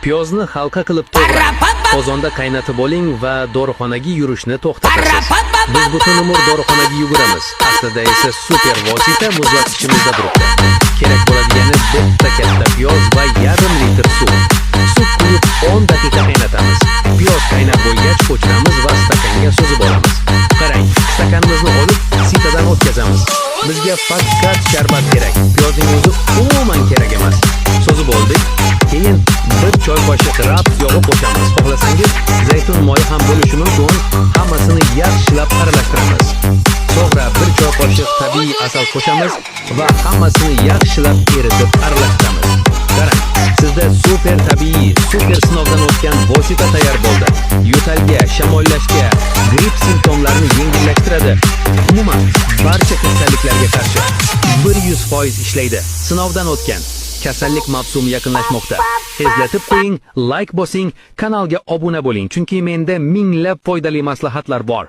Piyozni halqa qilib to'g'rang. Qozonda qaynatib oling va dorixonaga yurishni to'xtatasiz. Biz butun umr dorixonaga yuguramiz. Aslida esa super vosita muzlatkichimizda turibdi. Kerak bo'ladigani bitta katta piyoz va yarim litr suv. Suv quyib 10 daqiqa qaynatamiz. Piyoz qaynab bo'lgach o'chiramiz va stakanga suzib olamiz. Qarang, stakanimizni olib sitadan o'tkazamiz. Bizga faqat sharbat kerak. Piyozning o'zi umuman kerak emas. Suzib oldik. Keyin bir choy qoshiq rap yog'i qo'shamiz. Xohlasangiz zaytun moyi ham bo'lishi mumkin. Hammasini yaxshilab aralashtiramiz. So'ngra bir choy qoshiq tabiiy asal qo'shamiz va hammasini yaxshilab eritib aralashtiramiz. Qarang, sizda super tabiiy, super sinovdan o'tgan vosita tayyor bo'ldi. Yo'talga, shamollashga, gripp simptomlarini yengillashtiradi. Umuman barcha kasalliklarga qarshi 100% ishlaydi. Sinovdan o'tgan. Kasallik mavsumi yaqinlashmoqda. Tezlatib qo'ying, like bosing, kanalga obuna bo'ling, chunki menda minglab foydali maslahatlar bor.